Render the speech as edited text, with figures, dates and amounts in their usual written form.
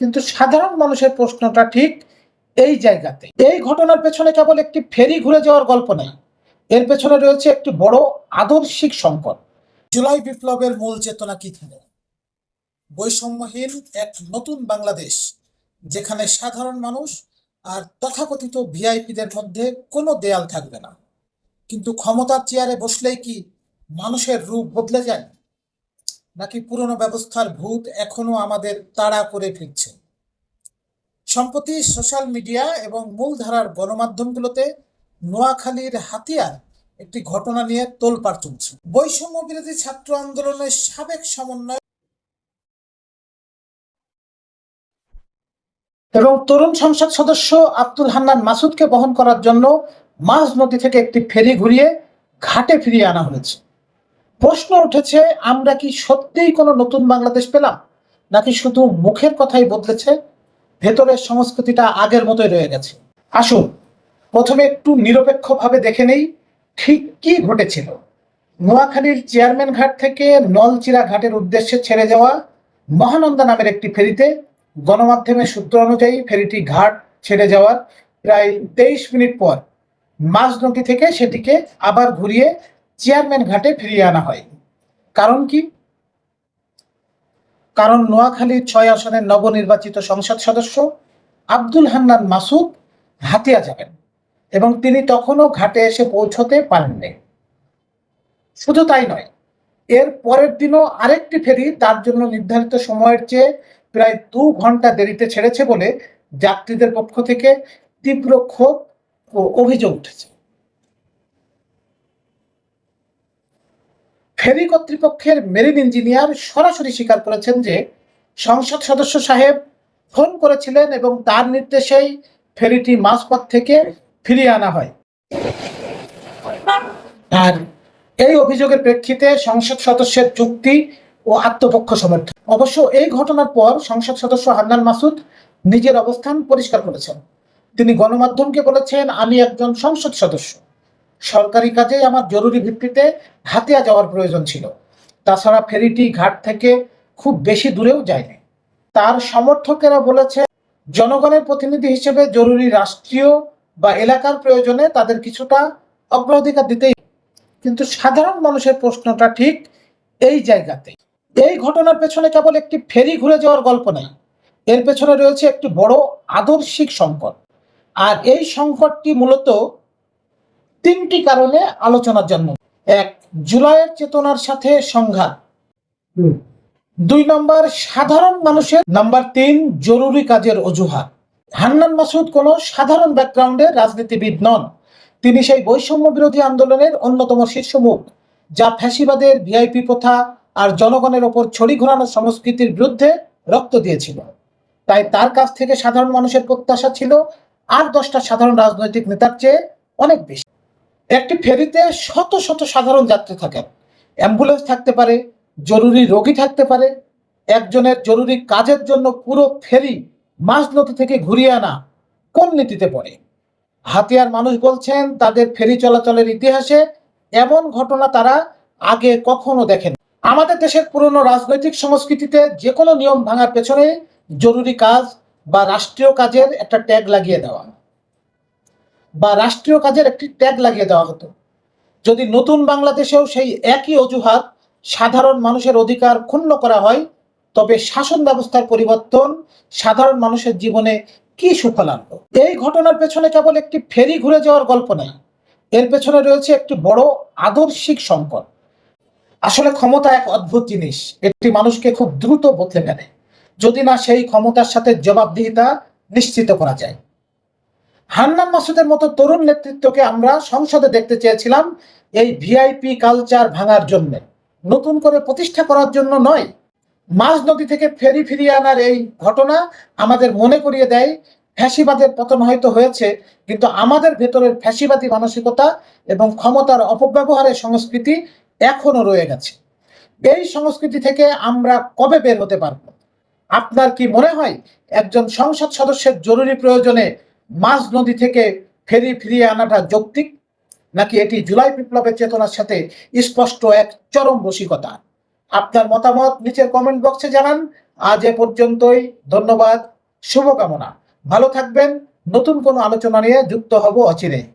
কিন্তু সাধারণ মানুষের প্রশ্নটা ঠিক এই জায়গাতে। এই ঘটনার পেছনে কেবল একটি ফেরি ঘুরে যাওয়ার গল্প নেই, এর পেছনে রয়েছে একটি বড় আদর্শিক সংকট। জুলাই বিপ্লবের মূল চেতনা কি ছিল? বৈষম্যহীন এক নতুন বাংলাদেশ, যেখানে সাধারণ মানুষ আর তথাকথিত ভিআইপিদের মধ্যে কোনো দেয়াল থাকবে না। কিন্তু ক্ষমতার চেয়ারে বসলেই কি মানুষের রূপ বদলে যায়, নাকি পুরনো ব্যবস্থার ভূত এখনো আমাদের তাড়া করে ফিরছে? সম্প্রতি সোশ্যাল মিডিয়া এবং মূলধারার গণমাধ্যমগুলোতে নোয়াখালীর হাতিয়ার একটি ঘটনা নিয়ে তোলপাড় চলছে। বৈষম্য বিরোধী ছাত্র আন্দোলনের সাবেক সমন্বয় এবং তরুণ সংসদ সদস্য আব্দুল হান্নান মাসুদকে বহন করার জন্য মাঝ নদী থেকে একটি ফেরি ঘুরিয়ে ঘাটে ফিরিয়ে আনা হয়েছে। প্রশ্ন উঠেছে, আমরা কি সত্যিই কোনো নতুন বাংলাদেশ পেলাম, নাকি শুধু মুখের কথাই বদলেছে, ভেতরের সংস্কৃতিটা আগের মতোই রয়ে গেছে? আসুন প্রথমে একটু নিরপেক্ষভাবে দেখে নেই ঠিক কি ঘটেছিল। নোয়াখালীর চেয়ারম্যান ঘাট থেকে নলচিরা ঘাটের উদ্দেশ্যে ছেড়ে যাওয়া মহানন্দা নামের একটি ফেরিতে গণমাধ্যমের সূত্র অনুযায়ী ফেরিটি ঘাট ছেড়ে যাওয়ার প্রায় 23 মিনিট পর মাঝ নদী থেকে সেটিকে আবার ঘুরিয়ে চেয়ারম্যান ঘাটে ফিরিয়ে আনা হয়। কারণ কি? কারণ নোয়াখালীর 6 আসনের নবনির্বাচিত সংসদ সদস্য আব্দুল হান্নান মাসুদ হাতিয়া যাবেন এবং তিনি তখনও ঘাটে এসে পৌঁছতে পারেননি। শুধু তাই নয়, এর পরের দিনও আরেকটি ফেরি তার জন্য নির্ধারিত সময়ের চেয়ে প্রায় 2 ঘন্টা দেরিতে ছেড়েছে বলে যাত্রীদের পক্ষ থেকে তীব্র ক্ষোভ ও অভিযোগ উঠেছে। ফেরি কর্তৃপক্ষের মেরিন ইঞ্জিনিয়ার সরাসরি স্বীকার করেছেন যে সংসদ সদস্য সাহেব ফোন করেছিলেন এবং তার নির্দেশেই ফেরিটি মাঝপথ থেকে ফিরিয়ে আনা হয়। আর এই অভিযোগের প্রেক্ষিতে সংসদ সদস্যের যুক্তি ও আত্মপক্ষ সমর্থন। অবশ্য এই ঘটনার পর সংসদ সদস্য হান্নান মাসুদ নিজের অবস্থান পরিষ্কার করেছেন। তিনি গণমাধ্যমকে বলেছেন, আমি একজন সংসদ সদস্য, সরকারি কাজে আমার জরুরি ভিত্তিতে হাতিয়া যাওয়ার প্রয়োজন ছিল। তাছাড়া ফেরিটি ঘাট থেকে খুব বেশি দূরেও যায়নি। তার সমর্থকেরা বলেছে, জনগণের প্রতিনিধি হিসেবে জরুরি রাষ্ট্রীয় বা এলাকার প্রয়োজনে তাদের কিছুটা অগ্রাধিকার দিতেই। কিন্তু সাধারণ মানুষের প্রশ্নটা ঠিক এই জায়গাতে। এই ঘটনার পেছনে কেবল একটি ফেরি ঘুরে যাওয়ার গল্প নেই, এর পেছনে রয়েছে একটি বড় আদর্শিক সংকট। আর এই সংকটটি মূলত 3টি কারণে আলোচনার জন্ম। 1, জুলাইয়ের চেতনার সাথে সংঘাত। 2 নম্বর, সাধারণ মানুষের। নাম্বার 3, জরুরি কাজের অজুহাত। হান্নান মাসুদ কোনো সাধারণ ব্যাকগ্রাউন্ডের রাজনীতিবিদ নন। তিনি সেই বৈষম্য বিরোধী আন্দোলনের অন্যতম শীর্ষমুখ, যা ফ্যাসিবাদের ভিআইপি প্রথা আর জনগণের ওপর ছড়ি ঘোরানো সংস্কৃতির বিরুদ্ধে রক্ত দিয়েছিল। তাই তার কাছ থেকে সাধারণ মানুষের প্রত্যাশা ছিল আর 10টা সাধারণ রাজনৈতিক নেতার চেয়ে অনেক বেশি। একটি ফেরিতে শত শত সাধারণ যাত্রী থাকেন। অ্যাম্বুলেন্স থাকতে পারে, জরুরি রোগী থাকতে পারে। একজনের জরুরি কাজের জন্য পুরো ফেরি মাঝ নদী থেকে ঘুরিয়ে আনা কোন নীতিতে পড়ে? হাতিয়ার মানুষ বলছেন, তাদের ফেরি চলাচলের ইতিহাসে এমন ঘটনা তারা আগে কখনো দেখেন। আমাদের দেশের পুরনো রাজনৈতিক সংস্কৃতিতে যে কোনো নিয়ম ভাঙার পেছনে জরুরি কাজ বা রাষ্ট্রীয় কাজের একটা ট্যাগ লাগিয়ে দেওয়া হতো। যদি নতুন বাংলাদেশেও সেই একই অজুহাত সাধারণ মানুষের অধিকার ক্ষুণ্ণ করা হয়, তবে শাসন ব্যবস্থার পরিবর্তন সাধারণ মানুষের জীবনে কি সুফল আনবে? এই ঘটনার পেছনে কেবল একটি ফেরি ঘুরে যাওয়ার গল্প নেই, এর পেছনে রয়েছে একটি বড় আদর্শিক সংকট। আসলে ক্ষমতা এক অদ্ভুত জিনিস, এটি মানুষকে খুব দ্রুত বদলে ফেলে, যদি না সেই ক্ষমতার সাথে জবাবদিহিতা নিশ্চিত করা যায়। হান্নান মাসুদের মতো তরুণ নেতৃত্বকে আমরা সংসদে দেখতে চেয়েছিলাম এই ভিআইপি কালচার ভাঙার জন্য, নতুন করে প্রতিষ্ঠা করার জন্য নয়। মাঝ নদী থেকে ফেরি ফিরিয়ে আনার এই ঘটনা আমাদের মনে করিয়ে দেয়, ফ্যাসিবাদের পতন হয়তো হয়েছে, কিন্তু আমাদের ভেতরের ফ্যাসিবাদী মানসিকতা এবং ক্ষমতার অপব্যবহারের সংস্কৃতি এখনো রয়ে গেছে। এই সংস্কৃতি থেকে আমরা কবে বের হতে পারবো? আপনার কি মনে হয় একজন সংসদ সদস্যের জরুরি প্রয়োজনে মাঝ নদী থেকে ফেরি ফিরিয়ে আনাটা যৌক্তিক, নাকি এটি জুলাই বিপ্লবের চেতনার সাথে স্পষ্ট এক চরম রসিকতা? আপনার মতামত নিচের কমেন্ট বক্সে জানান। আজ এ পর্যন্তই। ধন্যবাদ, শুভকামনা। ভালো থাকবেন। নতুন কোনো আলোচনা নিয়ে যুক্ত হব অচিরেই।